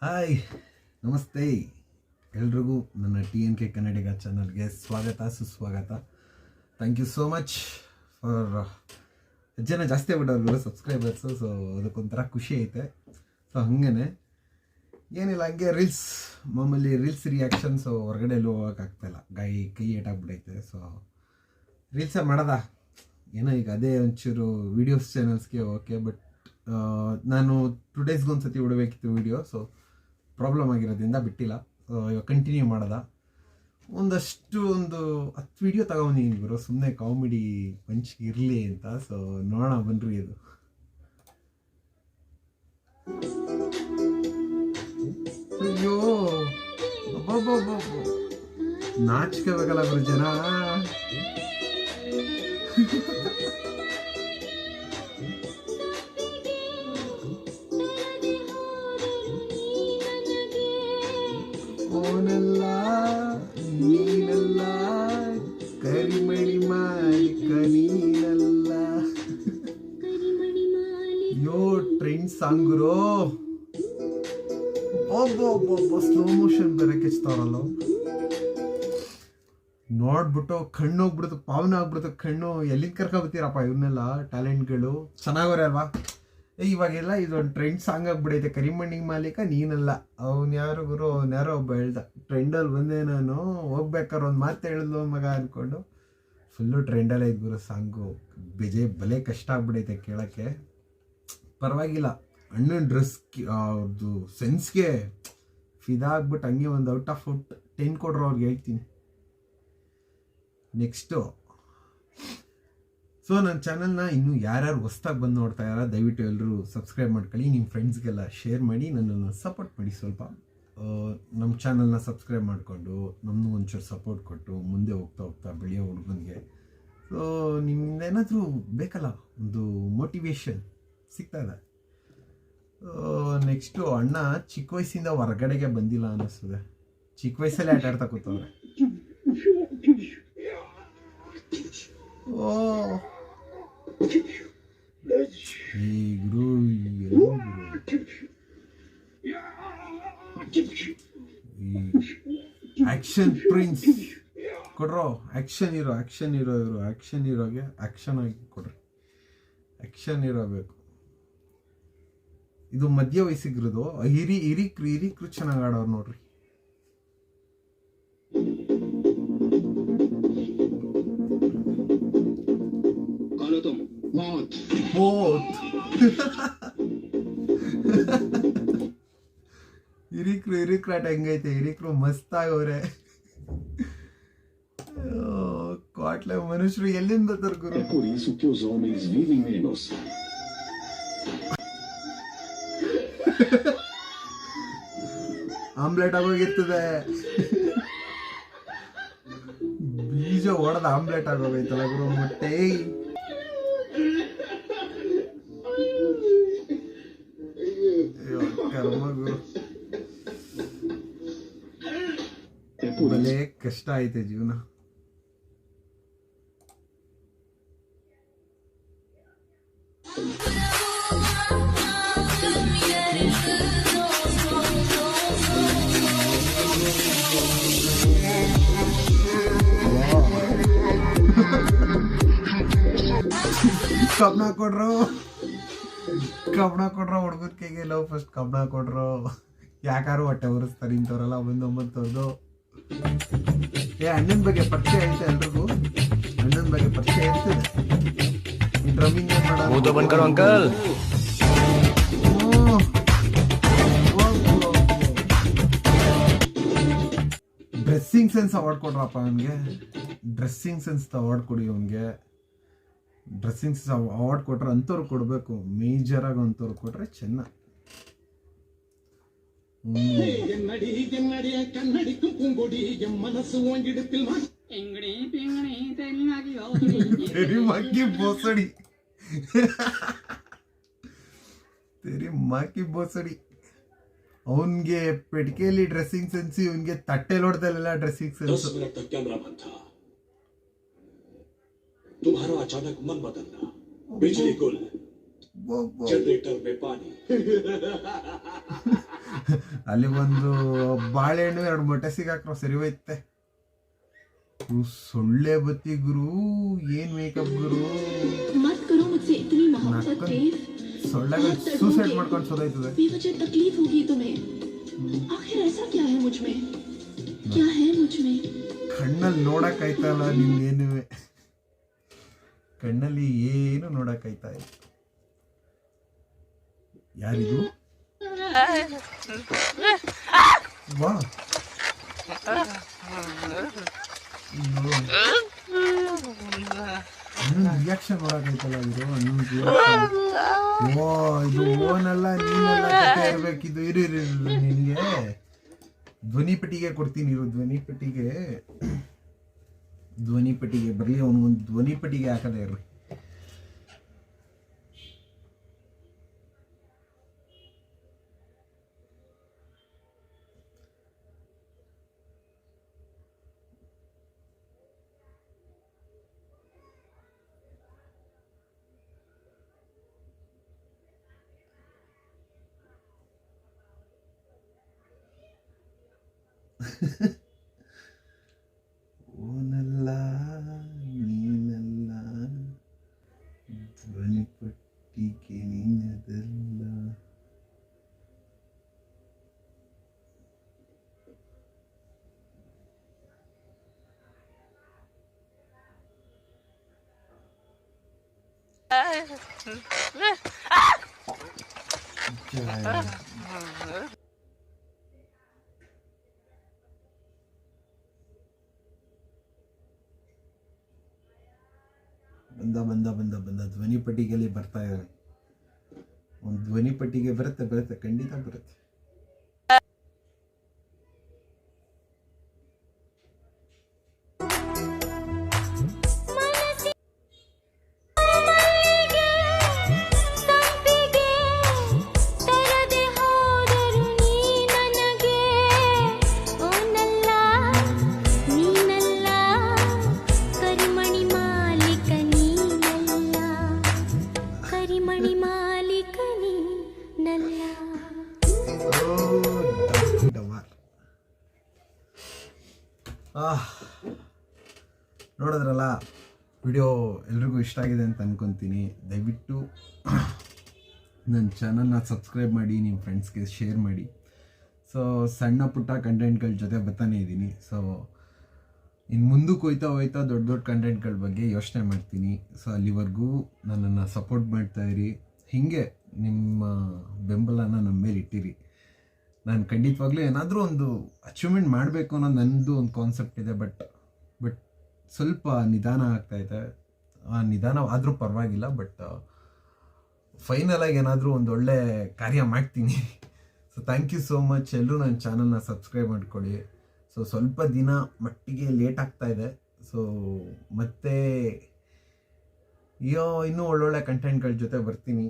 Hi, ನಮಸ್ತೆ ಎಲ್ರಿಗೂ ನನ್ನ TNK ಕನ್ನಡಿಗ ಚಾನಲ್ಗೆ ಸ್ವಾಗತ ಸುಸ್ವಾಗತ. Thank you so much for ಜನ ಜಾಸ್ತಿ ಆಗ್ಬಿಟ್ಟವ್ರು ಸಬ್ಸ್ಕ್ರೈಬರ್ಸು. ಸೊ ಅದಕ್ಕೊಂಥರ ಖುಷಿ ಐತೆ. ಸೊ ಹಾಗೇ ಏನಿಲ್ಲ, ಹಂಗೆ ಮಾಮೂಲಿ ರೀಲ್ಸ್ ರಿಯಾಕ್ಷನ್ಸು ಹೊರಗಡೆ ಎಲ್ಲೂ ಹೋಗೋಕ್ಕಾಗ್ತಾಯಿಲ್ಲ, ಕೈ ಏಟಾಗ್ಬಿಟ್ಟೈತೆ. ಸೊ ರೀಲ್ಸೇ ಮಾಡೋದ ಏನೋ ಈಗ ಅದೇ ಒಂಚೂರು ವೀಡಿಯೋಸ್ ಚಾನಲ್ಸ್ಗೆ ಓಕೆ. ಬಟ್ ನಾನು 2 ಡೇಸ್ಗೆ ಒಂದ್ಸತಿ ಬಿಡಬೇಕಿತ್ತು ವೀಡಿಯೋ. ಸೊ ಪ್ರಾಬ್ಲಮ್ ಆಗಿರೋದ್ರಿಂದ ಬಿಟ್ಟಿಲ್ಲ. ಇವಾಗ ಕಂಟಿನ್ಯೂ ಮಾಡೋದ. ಒಂದು 10 ವೀಡಿಯೋ ತಗೊಂಡಿದ್ದೀನಿ ಗುರು, ಸುಮ್ಮನೆ ಕಾಮಿಡಿ ಪಂಚ್ ಇರಲಿ ಅಂತ. ಸೊ ನೋಡೋಣ ಬನ್ರಿ. ಇದು ಅಯ್ಯೋ ನಾಚಿಕೆ ಬೇಕಲ್ಲ ಗುರು ಜನ. ಓನಲ್ಲ ನೀನಲ್ಲ, ಕರಿಮಣಿ ಮಾಲೀಕ ನೀನಲ್ಲ. ಯೋ ಟ್ರೆಂಡ್ ಸಾಂಗುರು, ಸ್ಲೋ ಮೋಷನ್ ಬೇರೆ ಕೆಚ್ತಾರಲ್ಲ. ನೋಡ್ಬಿಟ್ಟು ಕಣ್ಣು ಹೋಗ್ಬಿಡ್ತು, ಪಾವನ ಆಗ್ಬಿಡ್ತು ಕಣ್ಣು. ಎಲ್ಲಿಂದ ಕರ್ಕೊಬತ್ತೀರಪ್ಪ ಇವನ್ನೆಲ್ಲ ಟ್ಯಾಲೆಂಟ್ಗಳು? ಚೆನ್ನಾಗವ್ರೆ ಅಲ್ವಾ? ಇವಾಗೆಲ್ಲ ಇದೊಂದು ಟ್ರೆಂಡ್ ಸಾಂಗ್ ಆಗ್ಬಿಡೈತೆ, ಕರಿಮಣಿ ಮಾಲೀಕ ನೀನಲ್ಲ. ಅವ್ನು ಯಾರು ಗುರು, ಯಾರೋ ಒಬ್ಬ ಹೇಳ್ದ, ಟ್ರೆಂಡಲ್ಲಿ ಬಂದೆ ನಾನು, ಹೋಗ್ಬೇಕಾದ್ರೆ ಒಂದು ಮಾತು ಹೇಳಿದ್ಲು ಮಗ ಅಂದ್ಕೊಂಡು ಫುಲ್ಲು ಟ್ರೆಂಡಲ್ಲೇ ಐತೆ ಗುರು ಸಾಂಗು. ಬಲೆ ಕಷ್ಟ ಆಗ್ಬಿಡೈತೆ ಕೇಳೋಕ್ಕೆ. ಪರವಾಗಿಲ್ಲ, ಅಣ್ಣನ ಡ್ರೆಸ್ ಅವ್ರದ್ದು ಸೆನ್ಸ್ಗೆ ಫಿದಾ ಆಗ್ಬಿಟ್ಟು ಹಂಗೆ ಒಂದು ಔಟ್ ಆಫ್ 10 ಕೊಡ್ರು ಅವ್ರಿಗೆ ಹೇಳ್ತೀನಿ. ನೆಕ್ಸ್ಟು, ಸೊ ನನ್ನ ಚಾನಲ್ನ ಇನ್ನೂ ಯಾರ್ಯಾರು ಹೊಸ್ದಾಗಿ ಬಂದು ನೋಡ್ತಾ ಇದ್ದಾರೆ ದಯವಿಟ್ಟು ಎಲ್ಲರೂ ಸಬ್ಸ್ಕ್ರೈಬ್ ಮಾಡ್ಕೊಳ್ಳಿ. ನಿಮ್ಮ ಫ್ರೆಂಡ್ಸ್ಗೆಲ್ಲ ಶೇರ್ ಮಾಡಿ, ನನ್ನನ್ನು ಸಪೋರ್ಟ್ ಮಾಡಿ. ಸ್ವಲ್ಪ ನಮ್ಮ ಚಾನಲ್ನ ಸಬ್ಸ್ಕ್ರೈಬ್ ಮಾಡಿಕೊಂಡು ನಮ್ಮನ್ನು ಒಂಚೂರು ಸಪೋರ್ಟ್ ಕೊಟ್ಟು ಮುಂದೆ ಹೋಗ್ತಾ ಬೆಳೆಯೋ ಹುಡುಗನಿಗೆ ಸೊ ನಿಮ್ಮಿಂದ ಏನಾದರೂ ಬೇಕಲ್ಲ, ಒಂದು ಮೋಟಿವೇಶನ್ ಸಿಗ್ತಾ ಇದೆ. ನೆಕ್ಸ್ಟು, ಅಣ್ಣ ಚಿಕ್ಕ ವಯಸ್ಸಿಂದ ಹೊರಗಡೆಗೆ ಬಂದಿಲ್ಲ ಅನ್ನಿಸ್ತದೆ. ಚಿಕ್ಕ ವಯಸ್ಸಲ್ಲೇ ಆಟಾಡ್ತಾ ಕೂತವ್ರೆ. ಆಕ್ಷನ್ ಪ್ರಿನ್ಸ್ ಕೊಡ್ರೋ, ಆಕ್ಷನ್ ಹೀರೋ ಇವರು. ಆಕ್ಷನ್ ಹೀರೋಗೆ ಆಕ್ಷನ್ ಆಗಿ ಕೊಡ್ರಿ, ಆಕ್ಷನ್ ಹೀರೋ ಬೇಕು. ಇದು ಮಧ್ಯ ವಯಸ್ಸಿಗಿರೋದು. ಹಿರಿಕ್ರು ಚೆನ್ನಾಗಿ ಆಡೋರು ನೋಡ್ರಿ. ಹಿರಿಕ್ರು ಆಟ ಹೆಂಗೈತೆ? ಹಿರಿಕ್ರು ಮಸ್ತ್ ಆಗವ್ರೆ. ಕ್ವಾಟ್ಲೆ ಮನುಷ್ಯರು ಎಲ್ಲಿಂದ ಬರ್ತಾರೆ ಗುರು? ಆಮ್ಲೆಟ್ ಆಗೋಗಿರ್ತದೆ, ಬೀಜ ಹೊಡೆದ ಆಮ್ಲೆಟ್ ಆಗೋಗೈತಲ್ಲ ಗುರು. ಮೊಟ್ಟೆ ಕರ್ಮ ಗುರು, ಬಲೆ ಕಷ್ಟ ಐತೆ ಜೀವನ. ಕಬ್ಣ ಕೊಡ್ರು ಹುಡುಗರ ಕೈಗೆ. Love first ಕಬ್ಣ ಕೊಡ್ರು. ಯಾಕಾರು ಹೊಟ್ಟೆ ಉರಿಸ್ತಾರೆ ಇಂಥವ್ರೆಲ್ಲ. ಒಂದೊಂಬತ್ತವ್ರದ್ದು ಅಣ್ಣನ ಬಗ್ಗೆ ಪರಿಚಯ ಐತೆ ಎಲ್ರಿಗೂ. ಅಣ್ಣನ ಬಗ್ಗೆ ಪರಿಚಯ ಇರ್ತದೆ. Drumming uncle, dressing sense award ಕೊಡ್ರಪ್ಪ ಅವನಿಗೆ. ಡ್ರೆಸ್ಸಿಂಗ್ ಸೆನ್ಸ್ ಅವಾರ್ಡ್ ಕೊಡಿ ಅವನಿಗೆ. ಡ್ರೆಸ್ಸಿಂಗ್ ಸೆನ್ಸ್ ಅವಾರ್ಡ್ ಕೊಟ್ರೆ ಅಂಥವ್ರು ಕೊಡಬೇಕು, ಮೇಜರಾಗಿ ಅಂಥವ್ರು ಕೊಟ್ರೆ ಚೆನ್ನ. ಬೋಸಡಿ ಅವನ್ಗೆ ಪೆಟ್ಕೆಯಲ್ಲಿ ಡ್ರೆಸ್ಸಿಂಗ್ ಸೆನ್ಸ್, ಇವನ್ಗೆ ತಟ್ಟೆ ನೋಡ್ದಲ್ಲ ಡ್ರೆಸ್ಸಿಂಗ್ ಸೆನ್ಸ್. तुम्हारा अचानक मन बदलना, बिजली गुल, जनरेटर में पानी. ಅಲ್ಲಿ ಒಂದು ಬಾಳೆಹಣ್ಣು 2 ಮೊಟ್ಟೆ ಸಿಗಾಕ್ರೋ ಸರಿ ಹೋಯ್ತೆ. ಸೊಳ್ಳೆ ಬತ್ತಿ ಗುರು, ಏನ್ ಮೇಕಪ್ ಗುರು. मत करो मुझसे इतनी मोहब्बत देव, ಸೊಳ್ಳೆಗಳು ಸೂಸೈಡ್ ಮಾಡ್ಕೊಂಡು ಸೋದೈತದೆ. बेवजह तकलीफ होगी तुम्हें. आखिर ऐसा क्या है मुझ में, क्या है मुझ में? ಕಣ್ಣಲ್ಲಿ ನೋಡಕ್ಕಾಯ್ತಲ್ಲ ನಿನ್ನೇನು, ಕಣ್ಣಲ್ಲಿ ಏನು ನೋಡಕ್ಕಾಯ್ತಾ ಇಲ್ಲ. ಯಾರಿದು? ವಾ ರಿಯಾಕ್ಷನ್ ನೋಡಕ್ಕಾಯ್ತಲ್ಲ ಇದು. ಓ ಇದು ಓನಲ್ಲ, ನೀನೆಲ್ಲ ಕಥೆ ಇರ್ಬೇಕಿದು. ಇರು ನಿನಗೆ ಧ್ವನಿ ಪೆಟ್ಟಿಗೆ ಕೊಡ್ತೀನಿ ಇರು. ಧ್ವನಿ ಪೆಟ್ಟಿಗೆ ಬರಲಿ, ಅವನಿಗೊಂದು ಧ್ವನಿ ಪೆಟ್ಟಿಗೆ ಹಾಕದೇ ಇರ್ರಿ. ಓನಲ್ಲ ನೀನಲ್ಲ, ಧ್ವನಿ ಪಟ್ಟಿಗೆ ನೀನದಲ್ಲ. ಬಂದ ಧ್ವನಿ ಪಟ್ಟಿಗೆಯಲ್ಲಿ ಬರ್ತಾ ಇದ್ದಾರೆ. ಒಂದು ಧ್ವನಿ ಪಟ್ಟಿಗೆ ಬರುತ್ತೆ, ಖಂಡಿತ ಬರುತ್ತೆ. ನೋಡಿದ್ರಲ್ಲ, ವಿಡಿಯೋ ಎಲ್ರಿಗೂ ಇಷ್ಟ ಆಗಿದೆ ಅಂತ ಅನ್ಕೊತೀನಿ. ದಯವಿಟ್ಟು ನನ್ನ ಚಾನಲ್ನ ಸಬ್ಸ್ಕ್ರೈಬ್ ಮಾಡಿ, ನಿಮ್ಮ ಫ್ರೆಂಡ್ಸ್ಗೆ ಶೇರ್ ಮಾಡಿ. ಸೊ ಸಣ್ಣ ಪುಟ್ಟ ಕಂಟೆಂಟ್ಗಳ ಜೊತೆ ಬರ್ತಾನೆ ಇದ್ದೀನಿ. ಸೊ ಇನ್ನು ಮುಂದಕ್ಕೆ ಹೋಯ್ತಾ ದೊಡ್ಡ ಕಂಟೆಂಟ್ಗಳ ಬಗ್ಗೆ ಯೋಚನೆ ಮಾಡ್ತೀನಿ. ಸೊ ಅಲ್ಲಿವರೆಗೂ ನನ್ನನ್ನು ಸಪೋರ್ಟ್ ಮಾಡ್ತಾಯಿರಿ. ಹೀಗೆ ನಿಮ್ಮ ಬೆಂಬಲನ ನಮ್ಮ ಮೇಲೆ ಇಟ್ಟಿರಿ. ನಾನು ಖಂಡಿತವಾಗ್ಲೂ ಏನಾದರೂ ಒಂದು ಅಚೀವ್ಮೆಂಟ್ ಮಾಡಬೇಕು ಅನ್ನೋದು ನನ್ನದು ಒಂದು ಕಾನ್ಸೆಪ್ಟ್ ಇದೆ. ಬಟ್ ಸ್ವಲ್ಪ ನಿಧಾನ ಆಗ್ತಾಯಿದೆ. ನಿಧಾನ ಆದರೂ ಪರವಾಗಿಲ್ಲ, ಬಟ್ ಫೈನಲಾಗಿ ಏನಾದರೂ ಒಂದು ಒಳ್ಳೆ ಕಾರ್ಯ ಮಾಡ್ತೀನಿ. So thank you so much. ಎಲ್ಲರೂ ನನ್ನ ಚಾನಲ್ನ ಸಬ್ಸ್ಕ್ರೈಬ್ ಮಾಡ್ಕೊಳ್ಳಿ. ಸೊ ಸ್ವಲ್ಪ ದಿನ ಮಟ್ಟಿಗೆ ಲೇಟ್ ಆಗ್ತಾಯಿದೆ. ಸೊ ಮತ್ತೆ ಇನ್ನೂ ಒಳ್ಳೊಳ್ಳೆ ಕಂಟೆಂಟ್ಗಳ ಜೊತೆ ಬರ್ತೀನಿ.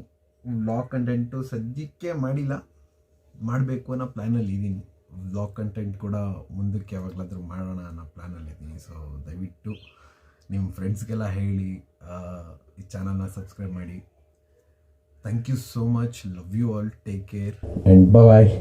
ವ್ಲಾಗ್ ಕಂಟೆಂಟು ಸದ್ಯಕ್ಕೆ ಮಾಡಿಲ್ಲ, ಮಾಡಬೇಕು ಅನ್ನೋ ಪ್ಲ್ಯಾನಲ್ಲಿ ಇದ್ದೀನಿ. ವ್ಲಾಗ್ ಕಂಟೆಂಟ್ ಕೂಡ ಮುಂದಕ್ಕೆ ಯಾವಾಗಲಾದರೂ ಮಾಡೋಣ ಅನ್ನೋ ಪ್ಲ್ಯಾನಲ್ಲಿ ಇದ್ದೀನಿ. ಸೊ ದಯವಿಟ್ಟು ನಿಮ್ಮ ಫ್ರೆಂಡ್ಸ್ಗೆಲ್ಲ ಹೇಳಿ ಈ ಚಾನಲ್ನ ಸಬ್ಸ್ಕ್ರೈಬ್ ಮಾಡಿ. Thank you so much. Love you all. Take care and bye.